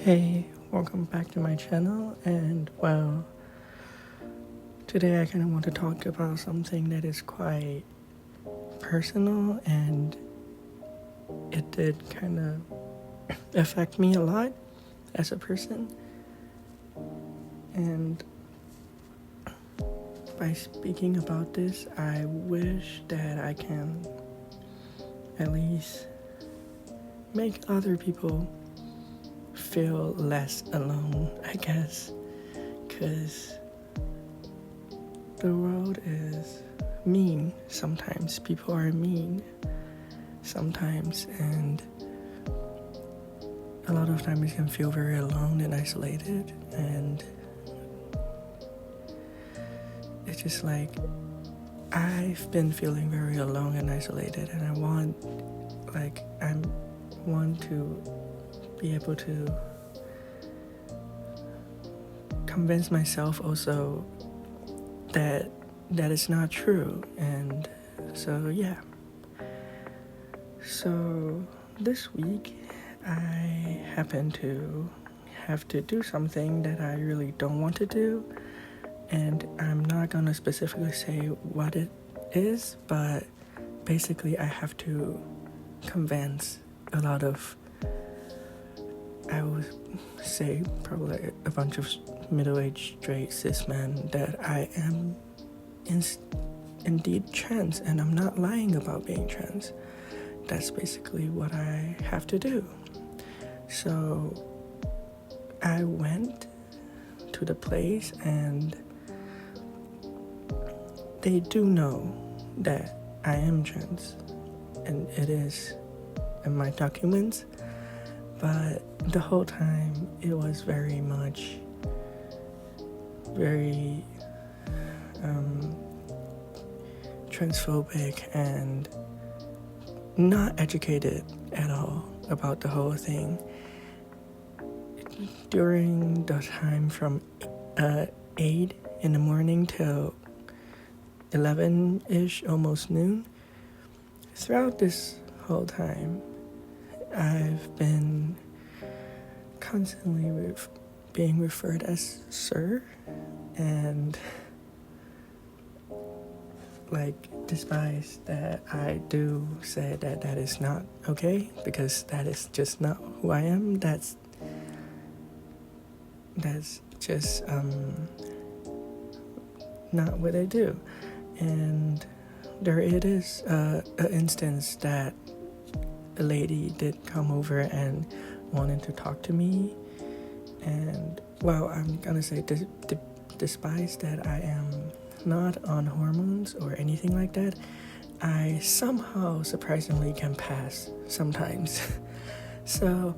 Hey, welcome back to my channel, and well, today I kind of want to talk about something that is quite personal, and it did kind of affect me a lot as a person. And by speaking about this, I wish that I can at least make other people feel less alone, I guess, because the world is mean sometimes. People are mean sometimes, and a lot of times you can feel very alone and isolated, and it's just like I've been feeling very alone and isolated, and I want to be able to convince myself also that is not true. And so this week I happen to have to do something that I really don't want to do, and I'm not gonna specifically say what it is, but basically I have to convince a lot of, I would say probably a bunch of middle-aged straight cis men, that I am indeed trans, and I'm not lying about being trans. That's basically what I have to do. So I went to the place, and they do know that I am trans, and it is in my documents. But the whole time, it was very transphobic and not educated at all about the whole thing. During the time from 8 in the morning till 11-ish, almost noon, throughout this whole time, I've been constantly being referred as sir, and despised. That I do say that is not okay, because that is just not who I am. That's just not what I do. And there it is, an instance that a lady did come over and wanted to talk to me, and well, I'm gonna say despite that I am not on hormones or anything like that, I somehow surprisingly can pass sometimes. So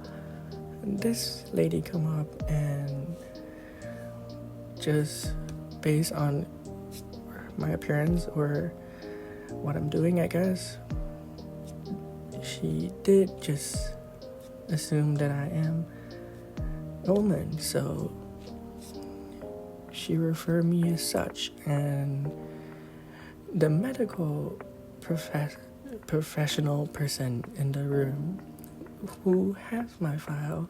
this lady come up, and just based on my appearance or what I'm doing, I guess, she did just assume that I am a woman, so she referred me as such. And the medical professional person in the room who has my file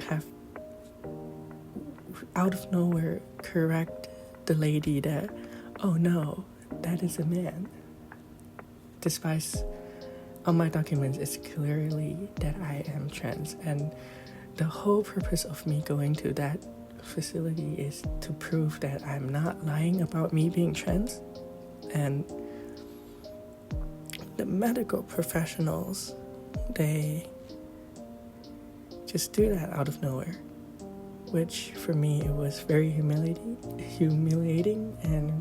have out of nowhere correct the lady that, oh no, that is a man, despite on my documents it's clearly that I am trans. And the whole purpose of me going to that facility is to prove that I'm not lying about me being trans. And the medical professionals, they just do that out of nowhere, which for me it was very humiliating and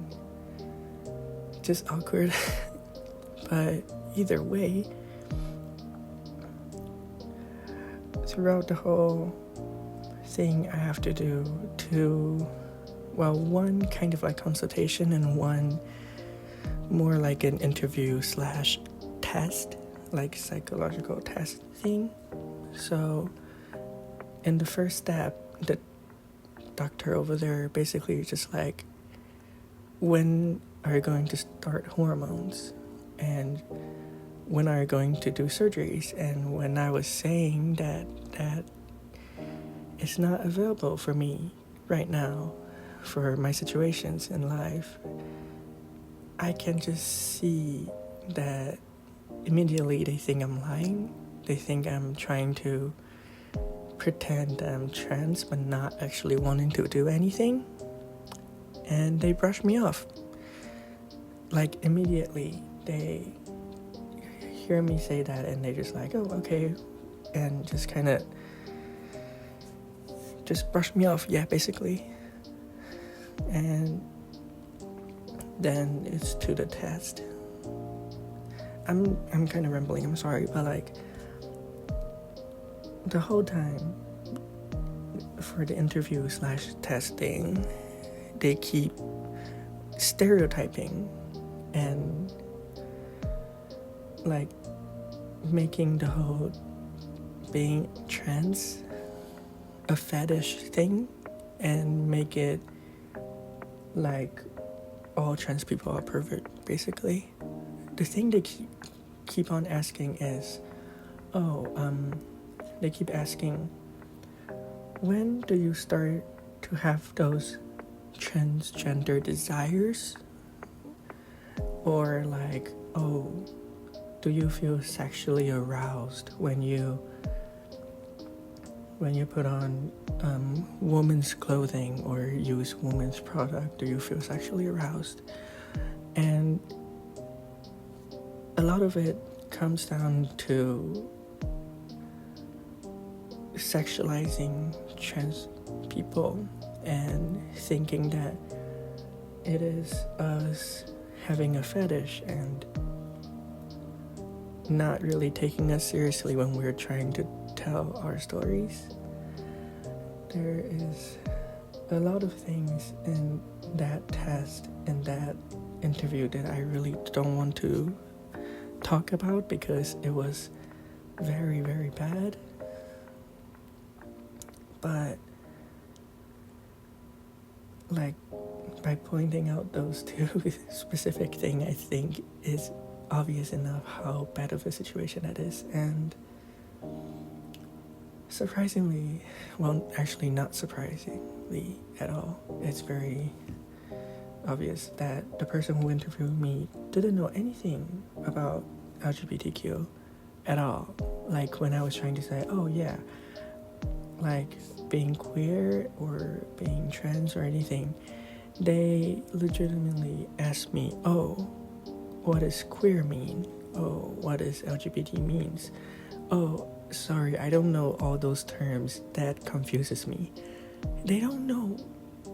just awkward. But either way, throughout the whole thing, I have to do one kind of like consultation, and one more like an interview / test, like psychological test thing. So in the first step, the doctor over there basically just like, when are you going to start hormones, and when are you going to do surgeries? And when I was saying that it's not available for me right now for my situations in life. I can just see that immediately they think I'm lying. They think I'm trying to pretend I'm trans but not actually wanting to do anything. And they brush me off. Like immediately they hear me say that and they're just like, oh, okay. And just kind of just brush me off, yeah, basically. And then it's to the test. I'm kind of rambling, I'm sorry, but like the whole time for the interview / testing, they keep stereotyping and like making the whole being trans a fetish thing and make it like all trans people are pervert, basically. The thing they keep on asking is, they keep asking, when do you start to have those transgender desires? Or like, do you feel sexually aroused when you put on woman's clothing or use woman's product? Do you feel sexually aroused? And a lot of it comes down to sexualizing trans people and thinking that it is us having a fetish and not really taking us seriously when we're trying to tell our stories. There is a lot of things in that test, in that interview, that I really don't want to talk about because it was very, very bad. But like by pointing out those two specific things, I think is obvious enough how bad of a situation that is. And surprisingly, well, actually not surprisingly at all, it's very obvious that the person who interviewed me didn't know anything about LGBTQ at all. Like when I was trying to say, oh yeah, like being queer or being trans or anything, they legitimately asked me, oh, what does queer mean? Oh, what does LGBT means? Oh, sorry, I don't know all those terms. That confuses me. They don't know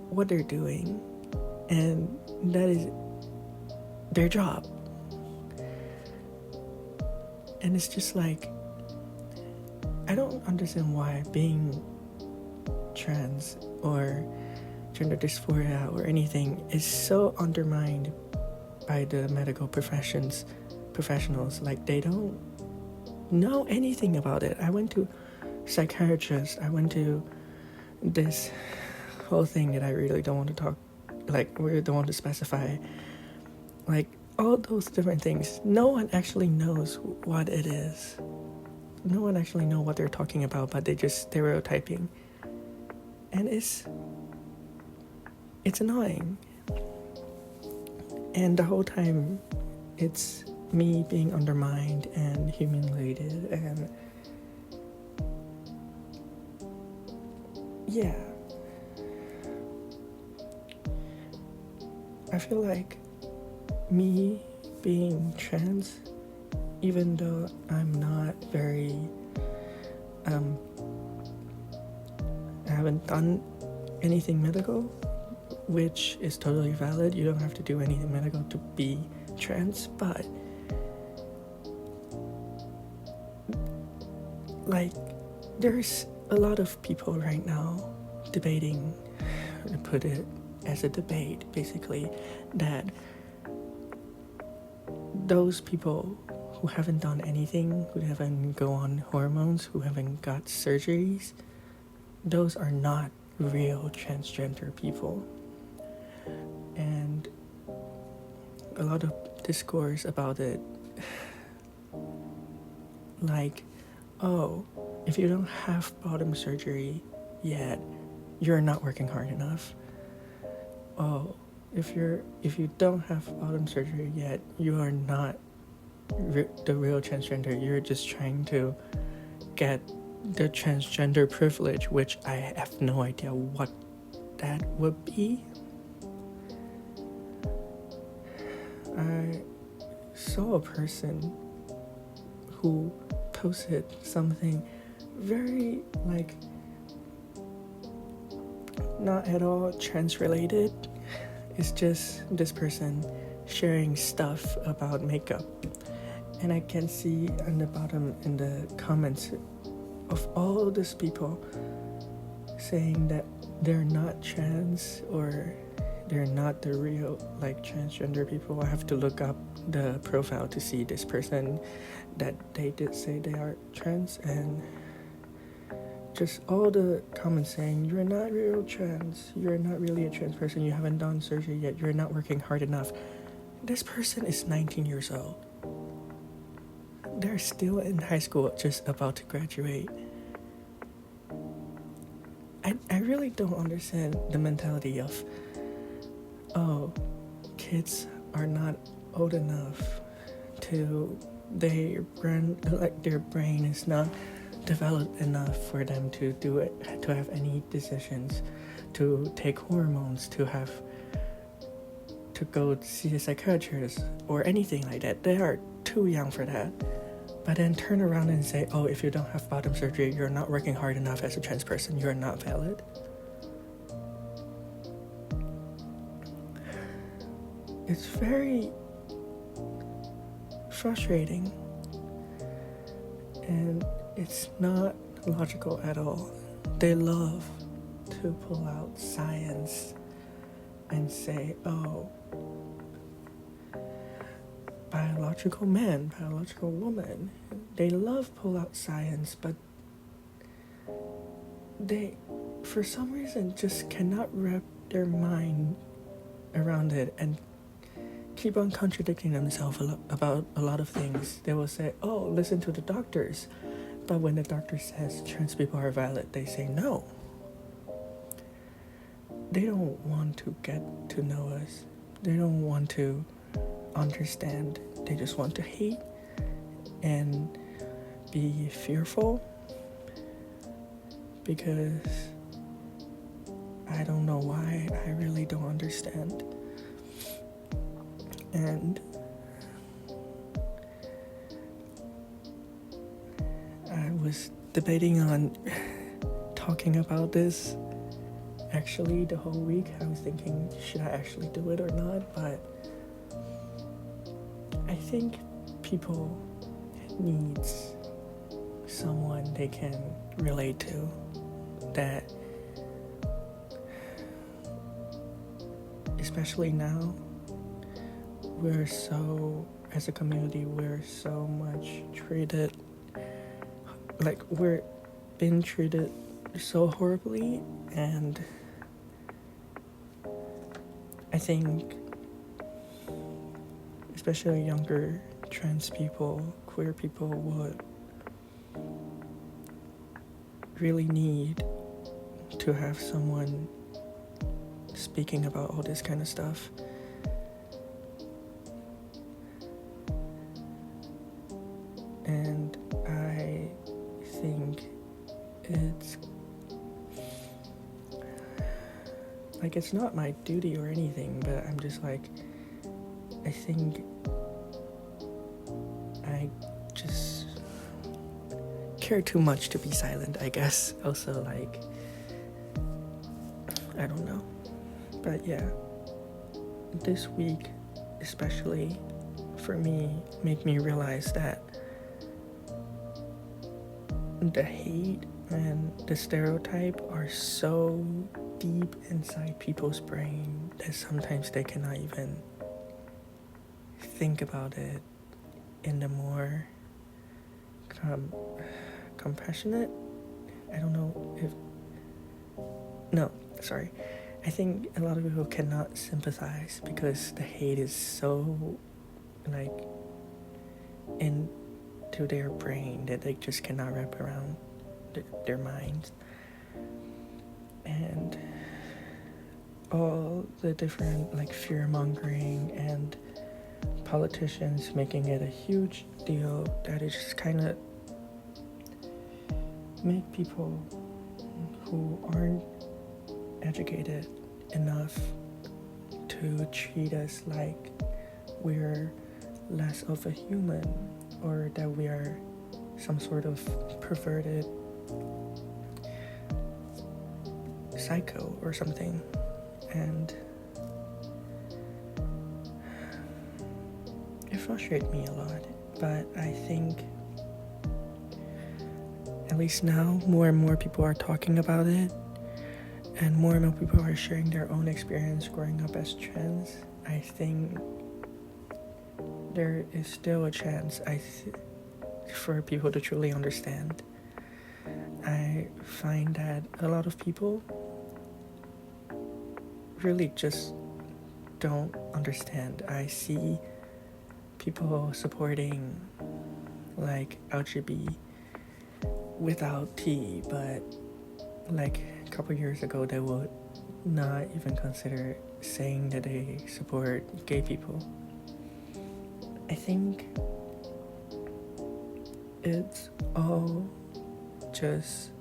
what they're doing, and that is their job. And it's just like, I don't understand why being trans or gender dysphoria or anything is so undermined by the medical professionals. Like they don't know anything about it. I went to psychiatrists, I went to this whole thing that I really don't want to talk, like really don't want to specify, like all those different things. No one actually knows what it is. No one actually know what they're talking about, but they just stereotyping. And it's annoying. And the whole time it's me being undermined and humiliated, and yeah, I feel like me being trans, even though I'm not very I haven't done anything medical, which is totally valid. You don't have to do anything medical to be trans, but like there's a lot of people right now debating, to put it as a debate basically, that those people who haven't done anything, who haven't go on hormones, who haven't got surgeries, those are not real transgender people. And a lot of discourse about it, like, oh, if you don't have bottom surgery, yet you're not working hard enough. Oh, if you don't have bottom surgery yet, you are not the real transgender. You're just trying to get the transgender privilege, which I have no idea what that would be. I saw a person who posted something very like not at all trans related. It's just this person sharing stuff about makeup, and I can see on the bottom in the comments of all these people saying that they're not trans or they're not the real like transgender people. I have to look up the profile to see this person that they did say they are trans, and just all the comments saying you're not real trans, you're not really a trans person, you haven't done surgery yet, you're not working hard enough. This person is 19 years old. They're still in high school, just about to graduate. I really don't understand the mentality of, oh, kids are not old enough to, their brain is not developed enough for them to do it, to have any decisions, to take hormones, to go see a psychiatrist or anything like that. They are too young for that. But then turn around and say, oh, if you don't have bottom surgery, you're not working hard enough as a trans person, you're not valid. It's very frustrating, and it's not logical at all. They love to pull out science and say, oh, biological man, biological woman. They love pull out science, but they, for some reason, just cannot wrap their mind around it and keep on contradicting themselves about a lot of things. They will say, oh, listen to the doctors. But when the doctor says trans people are valid, they say no. They don't want to get to know us. They don't want to understand. They just want to hate and be fearful, because I don't know why. I really don't understand. And I was debating on talking about this actually the whole week. I was thinking, should I actually do it or not? But I think people needs someone they can relate to, that especially now, we're so, as a community, we're so much treated, like we're been treated so horribly, and I think especially younger trans people, queer people would really need to have someone speaking about all this kind of stuff. And I think it's like, it's not my duty or anything, but I'm just like, I think I just care too much to be silent, I guess. Also, like, I don't know. But yeah, this week especially for me made me realize that the hate and the stereotype are so deep inside people's brain that sometimes they cannot even think about it in the more compassionate, I don't know if, no, sorry, I think a lot of people cannot sympathize because the hate is so like into their brain that they just cannot wrap around their minds. and all the different like fear mongering and politicians making it a huge deal that it just kind of make people who aren't educated enough to treat us like we're less of a human, or that we are some sort of perverted psycho or something. And it frustrates me a lot, but I think at least now more and more people are talking about it, and more people are sharing their own experience growing up as trans. I think there is still a chance for people to truly understand. I find that a lot of people really just don't understand. I see people supporting like LGBT without T, but like a couple years ago they would not even consider saying that they support gay people. I think it's all just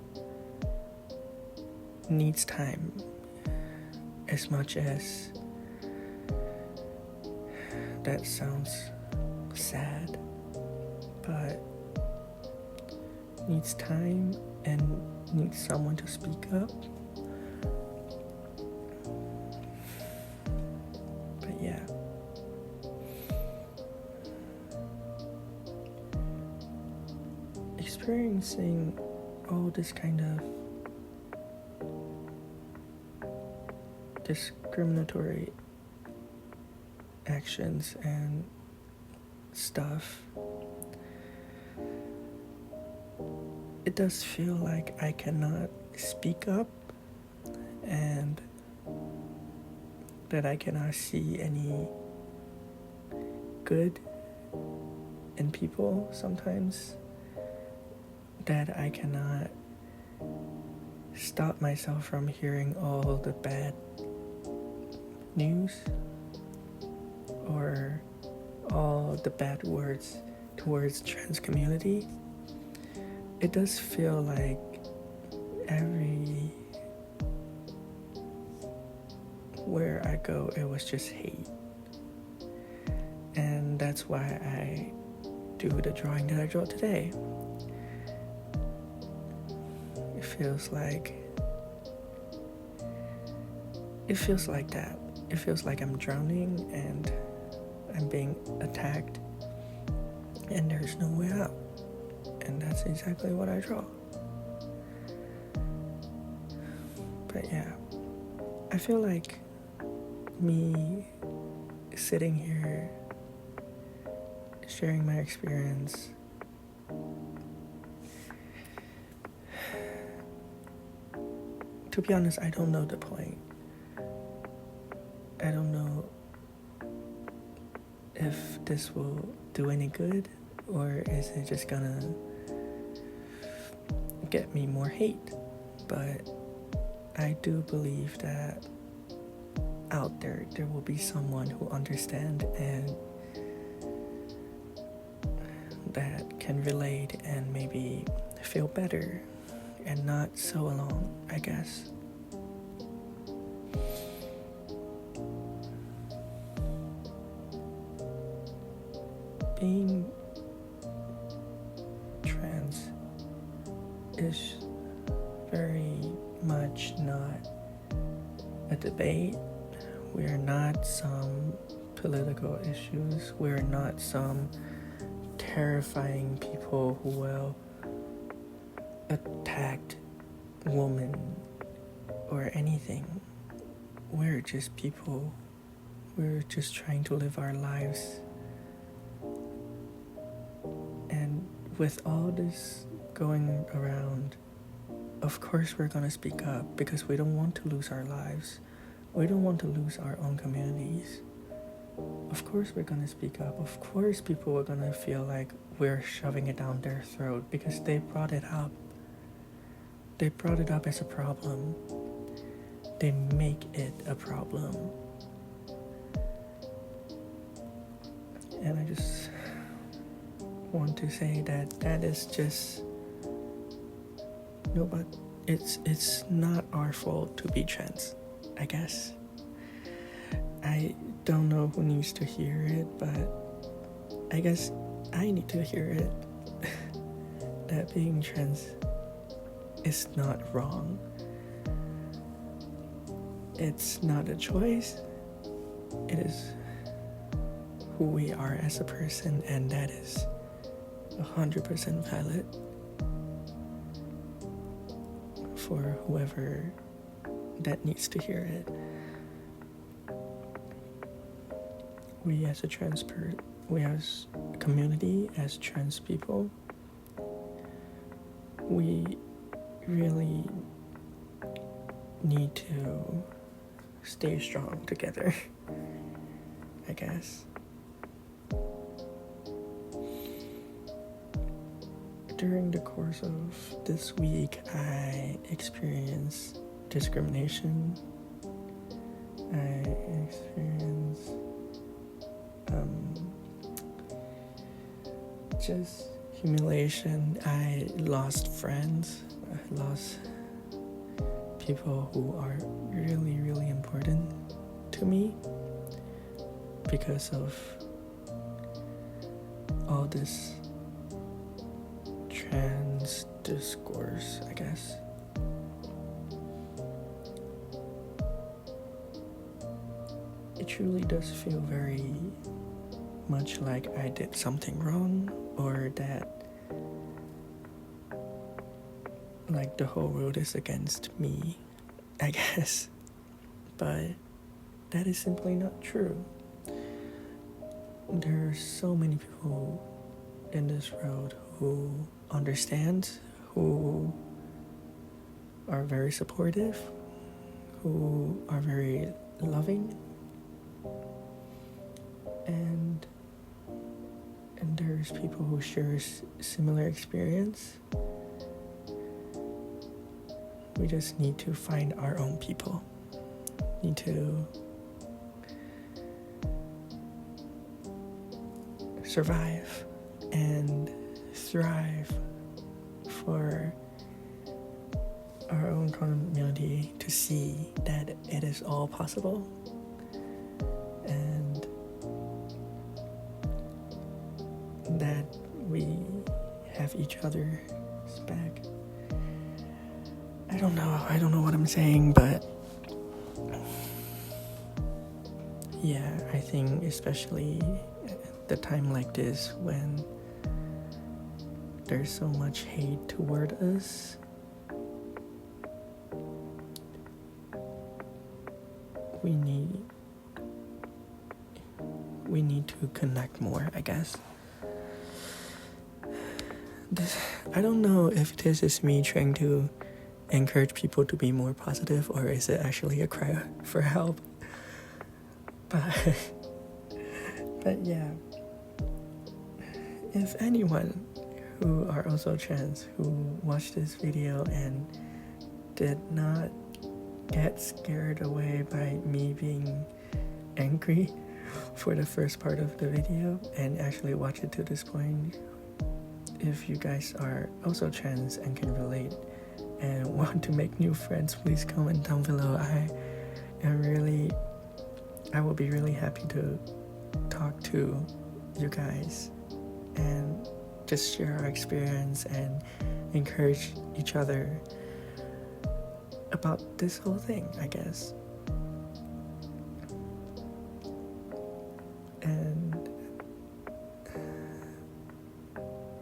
needs time, as much as that sounds sad, but needs time and needs someone to speak up. But yeah, experiencing all this kind of discriminatory actions and stuff, it does feel like I cannot speak up, and that I cannot see any good in people sometimes, that I cannot stop myself from hearing all the bad news or all the bad words towards trans community. It does feel like where I go, it was just hate. And that's why I do the drawing that I drew today. It feels like that. It feels like I'm drowning and I'm being attacked and there's no way out. And that's exactly what I draw. But yeah, I feel like me sitting here sharing my experience to be honest, I don't know the point. I don't know if this will do any good, or is it just gonna get me more hate. But I do believe that out there will be someone who understands and that can relate and maybe feel better and not so alone, I guess. Being trans is very much not a debate. We're not some political issues. We're not some terrifying people who will attack women or anything. We're just people. We're just trying to live our lives. And with all this going around, of course we're gonna speak up because we don't want to lose our lives. We don't want to lose our own communities. Of course we're gonna speak up. Of course people are gonna feel like we're shoving it down their throat because they brought it up. They brought it up as a problem. they make it a problem. And I just want to say that is just no, but it's not our fault to be trans, I guess. I don't know who needs to hear it, but I guess I need to hear it. That being trans is not wrong. It's not a choice. It is who we are as a person, and that is 100% valid for whoever that needs to hear it. We as a community, as trans people, we really need to stay strong together, I guess. During the course of this week, I experienced discrimination. I experienced just humiliation. I lost friends. I lost people who are really, really important to me because of all this trans discourse, I guess. It truly does feel very much like I did something wrong, or that like the whole world is against me, I guess. But that is simply not true. There are so many people in this world who understand, who are very supportive, who are very loving, and there's people who share similar experience. We just need to find our own people. Need to survive and thrive for our own community to see that it is all possible, and that we have each other's back. I don't know what I'm saying, but yeah, I think especially at the time like this when there's so much hate toward us, we need to connect more, I guess. I don't know if this is me trying to encourage people to be more positive, or is it actually a cry for help? But yeah, if anyone who are also trans who watched this video and did not get scared away by me being angry for the first part of the video and actually watch it to this point, if you guys are also trans and can relate and want to make new friends, please comment down below. I will be really happy to talk to you guys and just share our experience and encourage each other about this whole thing, I guess. And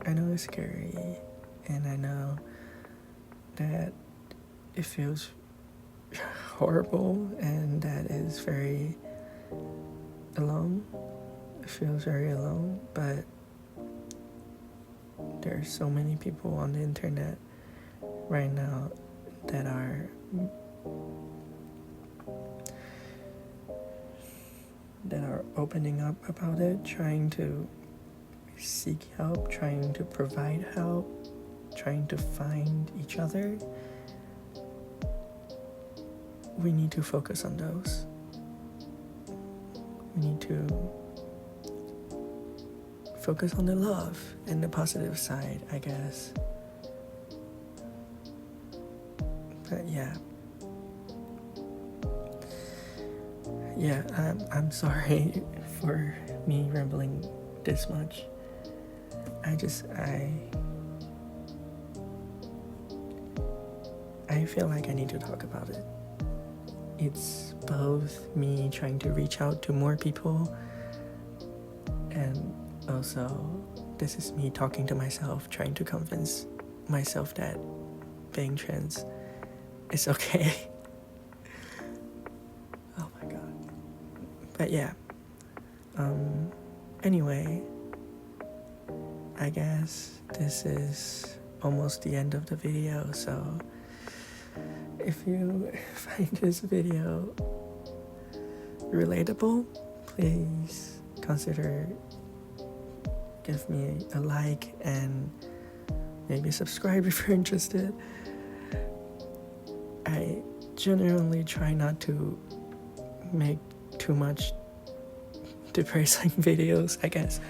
I know it's scary, and I know that it feels horrible, and that is very alone. It feels very alone, but there are so many people on the internet right now that are opening up about it, trying to seek help, trying to provide help, trying to find each other. we need to focus on those. We need to focus on the love and the positive side, I guess. But yeah, I'm sorry for me rambling this much. I feel like I need to talk about it. It's both me trying to reach out to more people, and also this is me talking to myself, trying to convince myself that being trans is okay. Oh my god. But yeah, anyway, I guess this is almost the end of the video, so if you find this video relatable, please consider give me a like and maybe subscribe if you're interested. I genuinely try not to make too much depressing videos, I guess.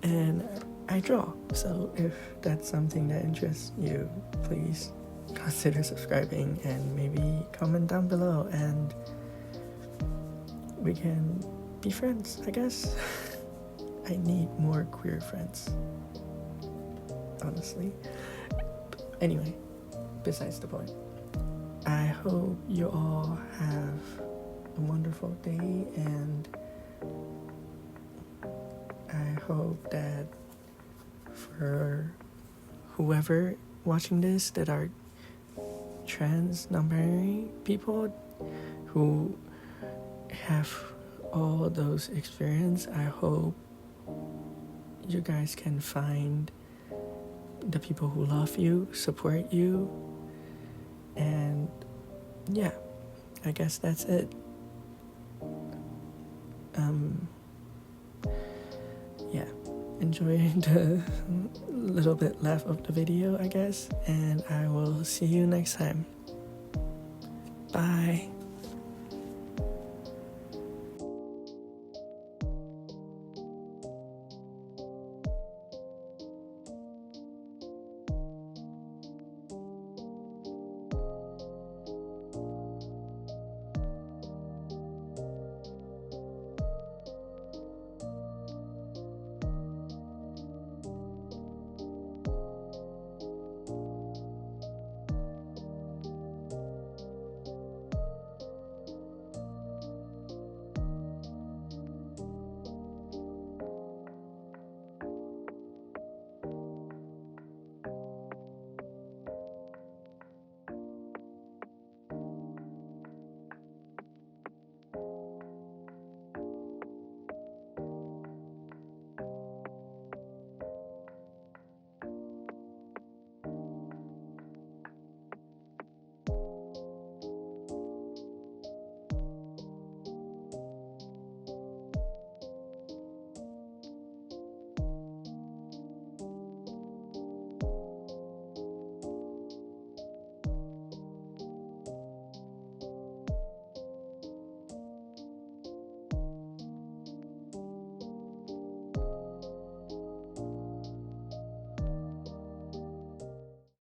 And I draw, so if that's something that interests you, please consider subscribing and maybe comment down below and we can be friends, I guess. I need more queer friends, honestly. Anyway, besides the point, I hope you all have a wonderful day, and I hope that for whoever watching this that are trans non-binary people who have all those experience, I hope you guys can find the people who love you, support you, and yeah, I guess that's it. Yeah, enjoy the little bit left of the video, I guess, and I will see you next time. Bye.